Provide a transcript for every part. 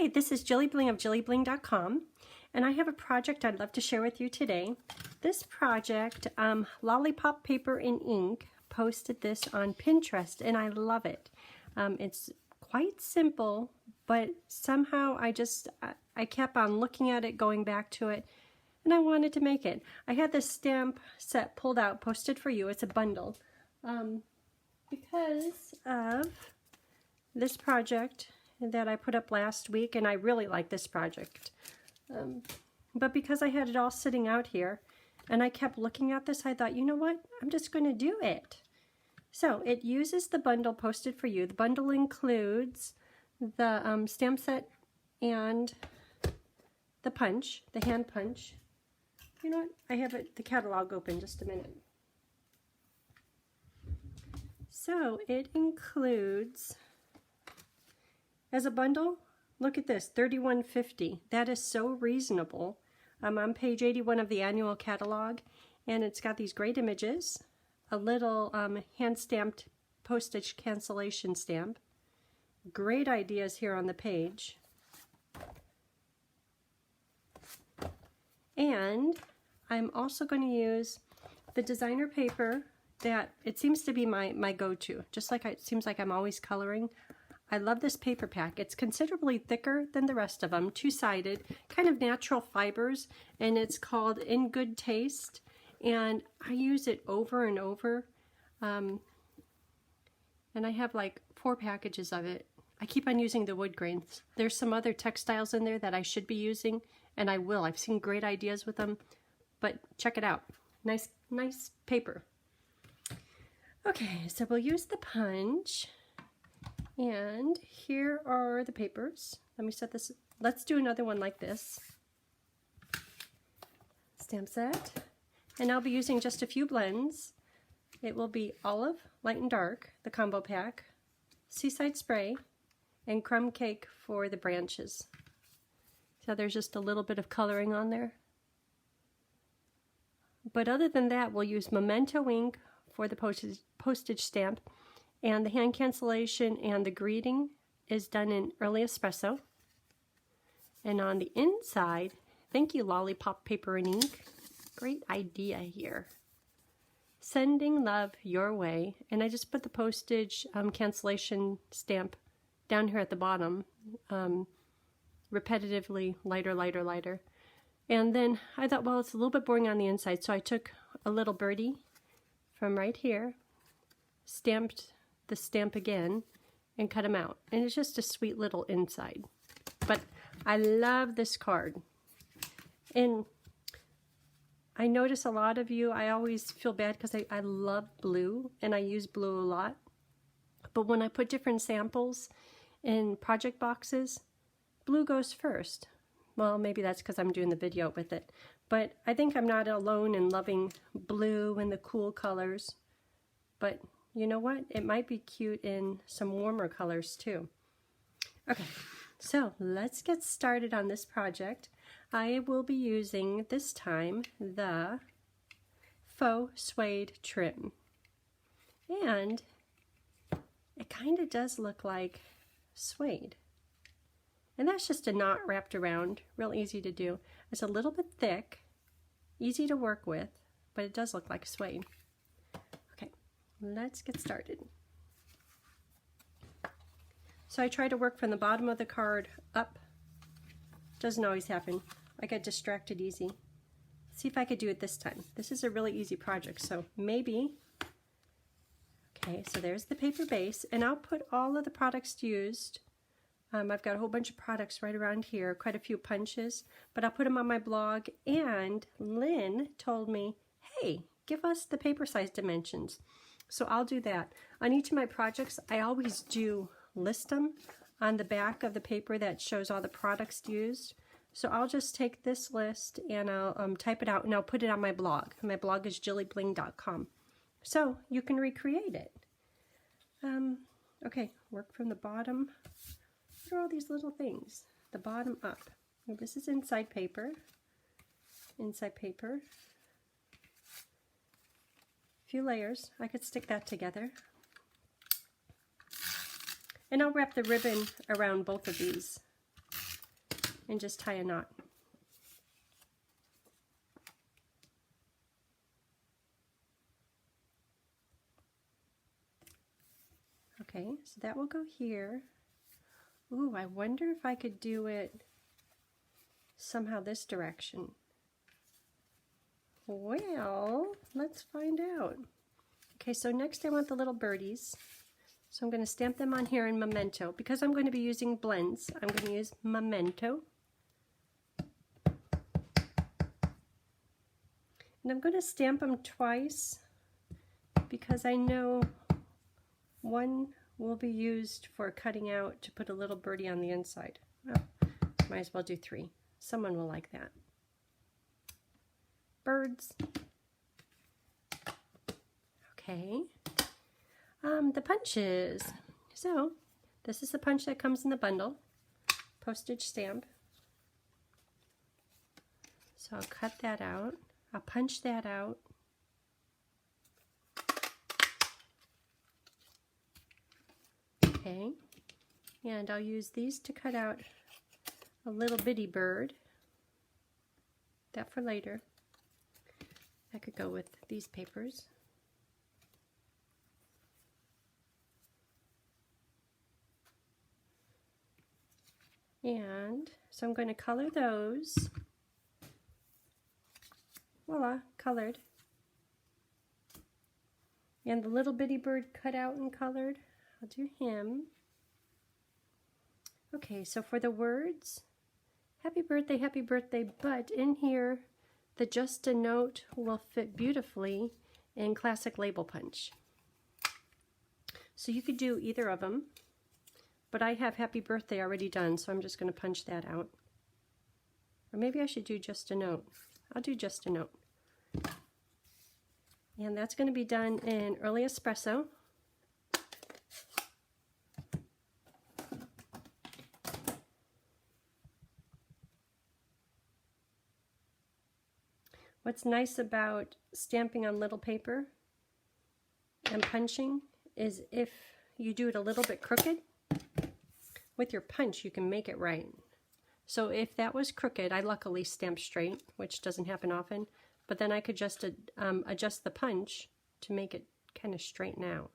Hi, this is JilliBling of JilliBling.com, and I have a project I'd love to share with you today. This project, Lollipop Paper and Ink, posted this on Pinterest, and I love it. It's quite simple, but somehow I kept on looking at it, going back to it, and I wanted to make it. I had this stamp set pulled out, posted for you. It's a bundle. Because of this project that I put up last week, and I really like this project. But because I had it all sitting out here, and I kept looking at this, I thought, you know what? I'm just going to do it. So it uses the bundle posted for you. The bundle includes the stamp set and the punch, the hand punch. You know what? I have the catalog open. Just a minute. So it includes, as a bundle, look at this, $31.50. That is so reasonable. I'm on page 81 of the annual catalog, and it's got these great images, a little hand-stamped postage cancellation stamp, great ideas here on the page, and I'm also going to use the designer paper that it seems to be my go-to, just like it seems like I'm always coloring. I love this paper pack. It's considerably thicker than the rest of them, two-sided, kind of natural fibers, and it's called In Good Taste, and I use it over and over, and I have like 4 packages of it. I keep on using the wood grains. There's some other textiles in there that I should be using, and I will. I've seen great ideas with them, but check it out. Nice paper. Okay, so we'll use the punch. And here are the papers. Let me set this. Let's do another one like this. Stamp set. And I'll be using just a few blends. It will be Olive, Light and Dark, the combo pack, Seaside Spray, and Crumb Cake for the branches. So there's just a little bit of coloring on there. But other than that, we'll use Memento ink for the postage stamp. And the hand cancellation and the greeting is done in early espresso. And on the inside, thank you, Lollipop Paper and Ink. Great idea here. Sending love your way. And I just put the postage cancellation stamp down here at the bottom. Repetitively, lighter, lighter, lighter. And then I thought, well, it's a little bit boring on the inside. So I took a little birdie from right here, stamped the stamp again, and cut them out. And it's just a sweet little inside. But I love this card. And I notice a lot of you, I always feel bad because I love blue, and I use blue a lot. But when I put different samples in project boxes, blue goes first. Well, maybe that's because I'm doing the video with it. But I think I'm not alone in loving blue and the cool colors. But you know what? It might be cute in some warmer colors too. Okay, so let's get started on this project. I will be using this time the faux suede trim. And it kind of does look like suede. And that's just a knot wrapped around, real easy to do. It's a little bit thick, easy to work with, but it does look like suede. Let's get started. So I try to work from the bottom of the card up. Doesn't always happen. I get distracted easy. See if I could do it this time. This is a really easy project, so maybe. Okay, so there's the paper base, and I'll put all of the products used. I've got a whole bunch of products right around here, quite a few punches, but I'll put them on my blog, and Lynn told me, hey, give us the paper size dimensions. So I'll do that. On each of my projects, I always do list them on the back of the paper that shows all the products used. So I'll just take this list and I'll type it out and I'll put it on my blog. My blog is JilliBling.com. So you can recreate it. Okay, work from the bottom. What are all these little things? The bottom up. This is inside paper. Inside paper. Few layers. I could stick that together. And I'll wrap the ribbon around both of these. and just tie a knot. Okay, so that will go here. Ooh, I wonder if I could do it somehow this direction. Well, let's find out. Okay, so next I want the little birdies. So I'm going to stamp them on here in Memento. Because I'm going to be using blends, I'm going to use Memento. And I'm going to stamp them twice because I know one will be used for cutting out to put a little birdie on the inside. Well, might as well do 3. Someone will like that. Birds. Okay. The punches. So this is the punch that comes in the bundle. Postage stamp. So I'll cut that out. I'll punch that out. Okay. And I'll use these to cut out a little bitty bird. That for later. That could go with these papers. And so I'm going to color those. Voila, colored. And the little bitty bird cut out and colored. I'll do him. Okay, so for the words, happy birthday, but in here, the Just a Note will fit beautifully in classic label punch. So you could do either of them. But I have happy birthday already done, so I'm just going to punch that out. Or maybe I should do just a note. I'll do just a note. And that's going to be done in early espresso. What's nice about stamping on little paper and punching is if you do it a little bit crooked, with your punch, you can make it right. So if that was crooked, I luckily stamped straight, which doesn't happen often, but then I could just adjust the punch to make it kind of straighten out.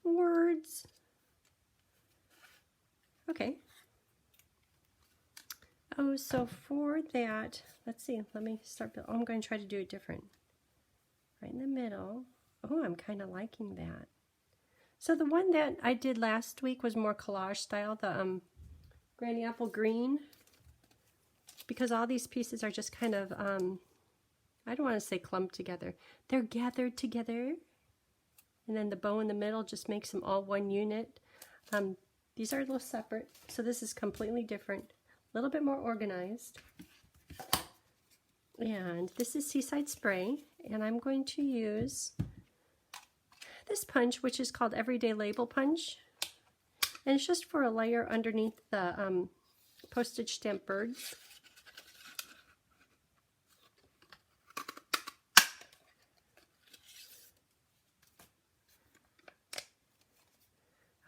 Words. Okay. Oh, so for that, let's see, let me start. Oh, I'm going to try to do it different. Right in the middle. Oh, I'm kind of liking that. So the one that I did last week was more collage style, the Granny Apple Green, because all these pieces are just kind of, I don't want to say clumped together. They're gathered together, and then the bow in the middle just makes them all one unit. These are a little separate, so this is completely different, a little bit more organized. And this is Seaside Spray, and I'm going to use this punch, which is called Everyday Label Punch, and it's just for a layer underneath the postage stamp birds.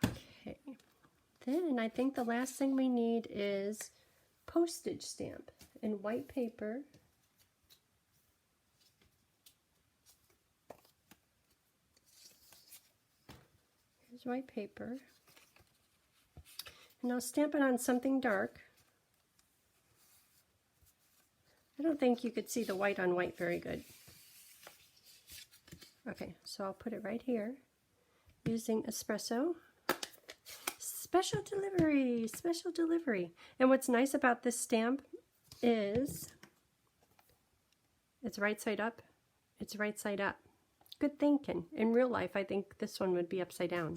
Okay, then I think the last thing we need is postage stamp in white paper. White paper, and I'll stamp it on something dark. I don't think you could see the white on white very good. Okay, so I'll put it right here using espresso. Special delivery, special delivery. And what's nice about this stamp is it's right side up, it's right side up. Good thinking. In real life, I think this one would be upside down.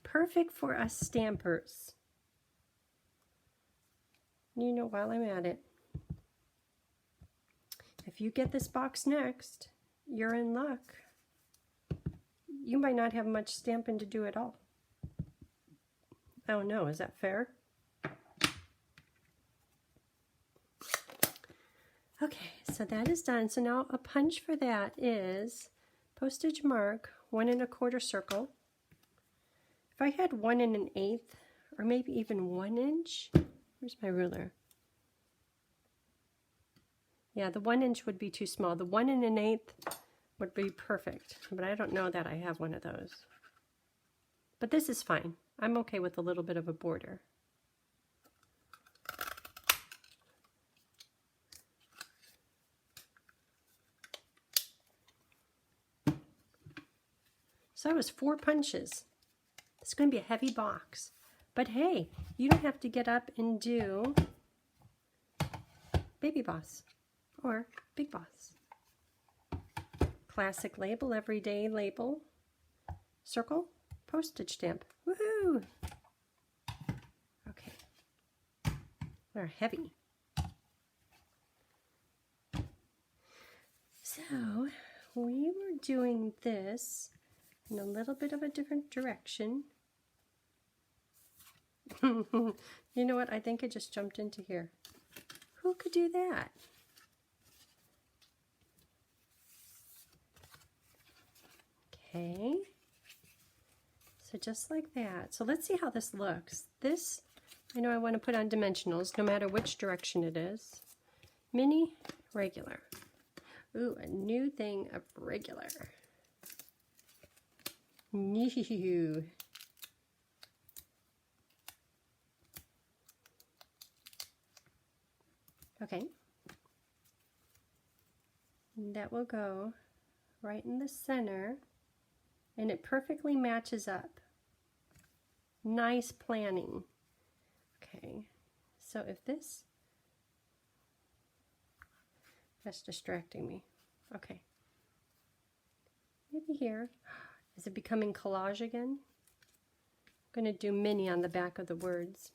Perfect for us stampers. You know, while I'm at it, if you get this box next, you're in luck. You might not have much stamping to do at all. Oh no, is that fair? Okay, so that is done. So now a punch for that is postage mark 1 1/4 circle. If I had 1 1/8, or maybe even 1 inch, where's my ruler? Yeah, the 1 inch would be too small. The 1 1/8 would be perfect, but I don't know that I have one of those. But this is fine. I'm okay with a little bit of a border. So that was 4 punches. It's going to be a heavy box. But hey, you don't have to get up and do Baby Boss or Big Boss. Classic label, everyday label, circle, postage stamp. Woohoo! Okay. They're heavy. So we were doing this in a little bit of a different direction. You know what? I think it just jumped into here. Who could do that? Okay. So just like that. So let's see how this looks. This, I know I want to put on dimensionals no matter which direction it is. Mini, regular. Ooh, a new thing of regular. New. Okay. And that will go right in the center, and it perfectly matches up. Nice planning. Okay, so if this, that's distracting me. Okay, maybe here. Is it becoming collage again? I'm going to do mini on the back of the words.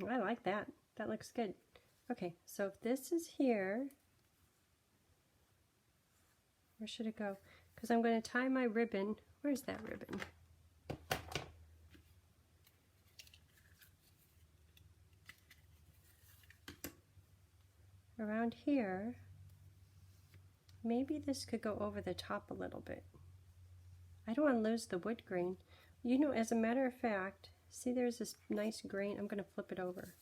I like that. That looks good. Okay, so if this is here, where should it go? Because I'm going to tie my ribbon. Where's that ribbon? Around here. Maybe this could go over the top a little bit. I don't want to lose the wood grain. You know, as a matter of fact, see there's this nice grain. I'm going to flip it over.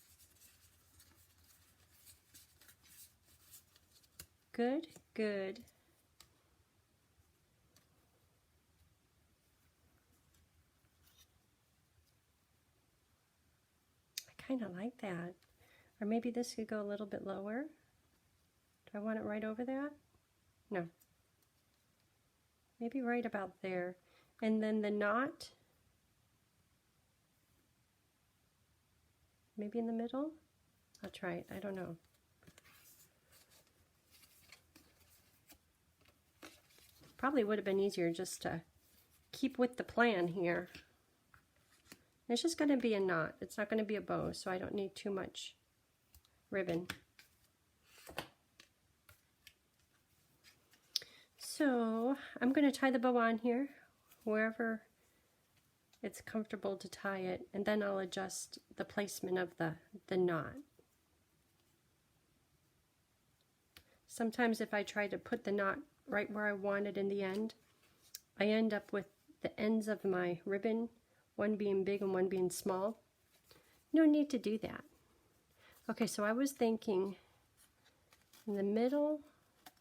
Good, good. I kind of like that. Or maybe this could go a little bit lower. Do I want it right over that? No. Maybe right about there. And then the knot, maybe in the middle? I'll try it. I don't know. Probably would have been easier just to keep with the plan here. It's just going to be a knot. It's not going to be a bow, so I don't need too much ribbon. So I'm going to tie the bow on here, wherever it's comfortable to tie it, and then I'll adjust the placement of the knot. Sometimes if I try to put the knot right where I want it in the end, I end up with the ends of my ribbon, one being big and one being small. No need to do that. Okay, so I was thinking in the middle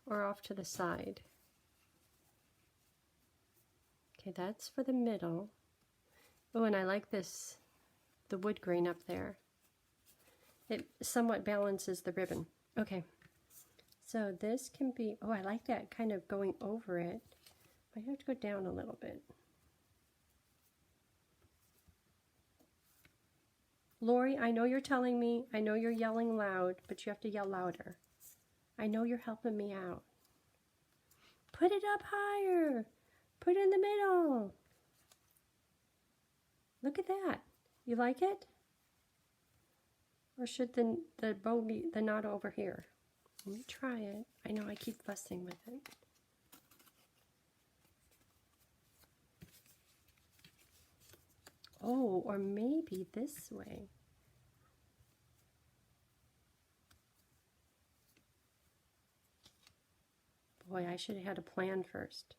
or off to the side. Okay, that's for the middle. Oh, and I like this, the wood grain up there. It somewhat balances the ribbon. Okay, so this can be, oh, I like that kind of going over it. I have to go down a little bit. Lori, I know you're telling me, I know you're yelling loud, but you have to yell louder. I know you're helping me out. Put it up higher. Put it in the middle. Look at that. You like it? Or should the bow be the knot over here? Let me try it. I know I keep fussing with it. Oh, or maybe this way. Boy, I should have had a plan first.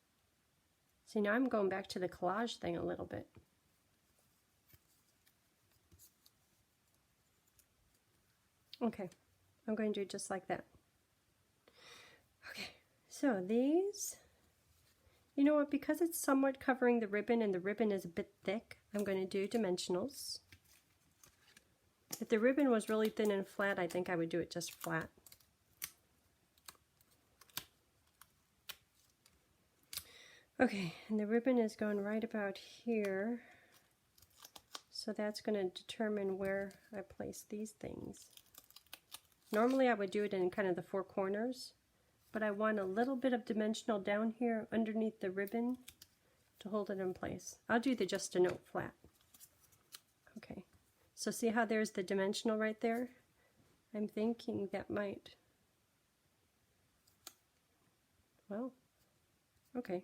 See, now I'm going back to the collage thing a little bit. Okay, I'm going to do just like that. Okay, so these, you know what, because it's somewhat covering the ribbon and the ribbon is a bit thick, I'm going to do dimensionals. If the ribbon was really thin and flat, I think I would do it just flat. Okay, and the ribbon is going right about here. So that's going to determine where I place these things. Normally I would do it in kind of the four corners, but I want a little bit of dimensional down here underneath the ribbon to hold it in place. I'll do the just a note flat. Okay, so see how there's the dimensional right there? I'm thinking that might, well, okay.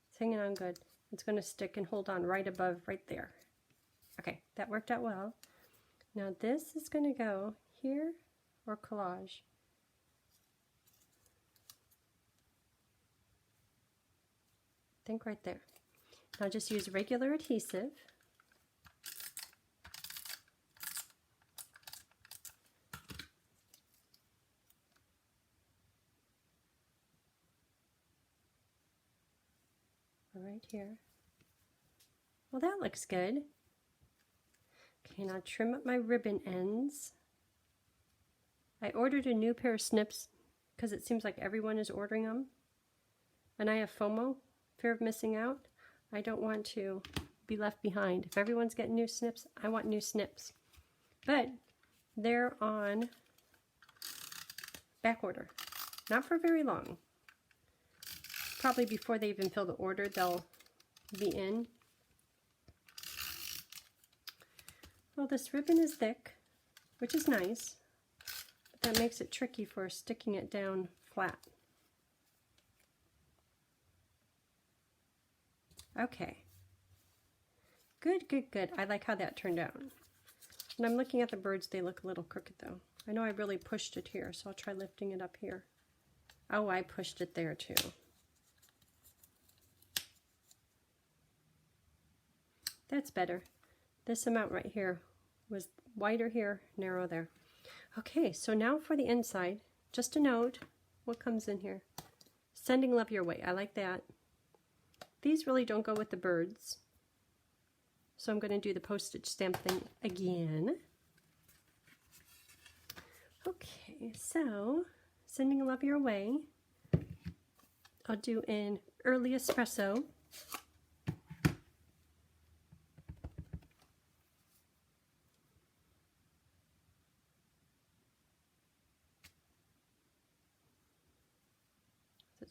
It's hanging on good. It's going to stick and hold on right above, right there. Okay, that worked out well. Now this is going to go here or collage. I think right there. Now just use regular adhesive. Right here. Well, that looks good. Okay, now trim up my ribbon ends. I ordered a new pair of snips because it seems like everyone is ordering them. And I have FOMO, fear of missing out. I don't want to be left behind. If everyone's getting new snips, I want new snips. But they're on back order. Not for very long. Probably before they even fill the order, they'll be in. Well, this ribbon is thick, which is nice, but that makes it tricky for sticking it down flat. Okay. Good, good, good. I like how that turned out. And I'm looking at the birds. They look a little crooked, though. I know I really pushed it here, so I'll try lifting it up here. Oh, I pushed it there, too. That's better. This amount right here was wider here, narrow there. Okay, so now for the inside, just a note, what comes in here? Sending love your way. I like that. These really don't go with the birds. So I'm going to do the postage stamp thing again. Okay, so sending love your way. I'll do an early espresso.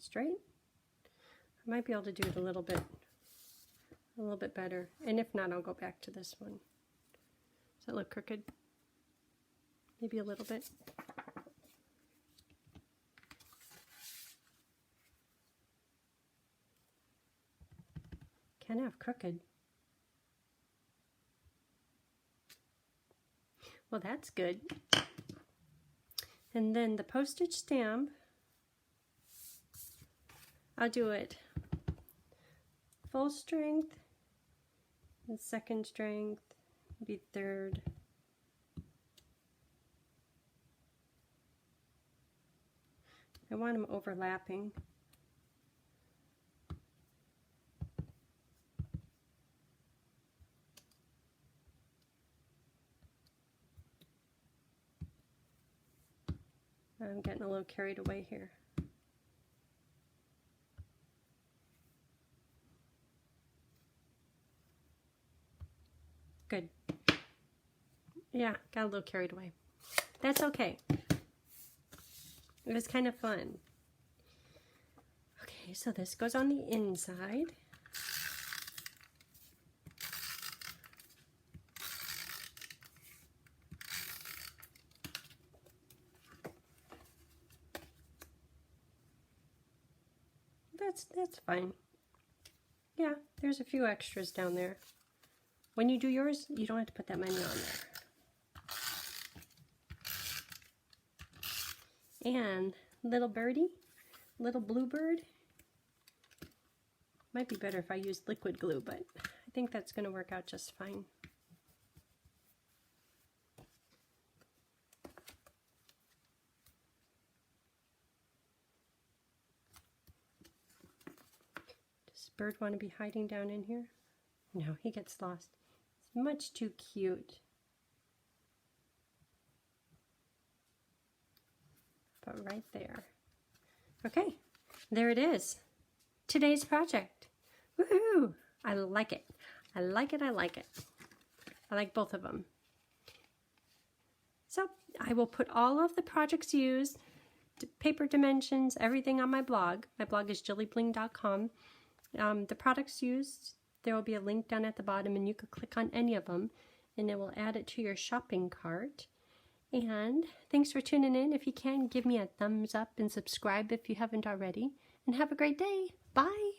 Straight. I might be able to do it a little bit better, and if not, I'll go back to this one. Does that look crooked? Maybe a little bit. Can't have crooked. Well, that's good. And then the postage stamp, I'll do it full strength and second strength, maybe third. I want them overlapping. I'm getting a little carried away here. Good. Yeah, got a little carried away. That's okay. It was kind of fun. Okay, so this goes on the inside. That's fine. Yeah, there's a few extras down there. when you do yours, you don't have to put that many on there. And little birdie, little bluebird. Might be better if I used liquid glue, but I think that's going to work out just fine. Does Bird want to be hiding down in here? No, he gets lost. It's much too cute. But right there. Okay, there it is. Today's project. Woohoo! I like it. I like it. I like it. I like both of them. So I will put all of the projects used, paper dimensions, everything on my blog. My blog is JilliBling.com. The products used, there will be a link down at the bottom, and you can click on any of them and it will add it to your shopping cart. And thanks for tuning in. If you can, give me a thumbs up and subscribe if you haven't already. And have a great day. Bye.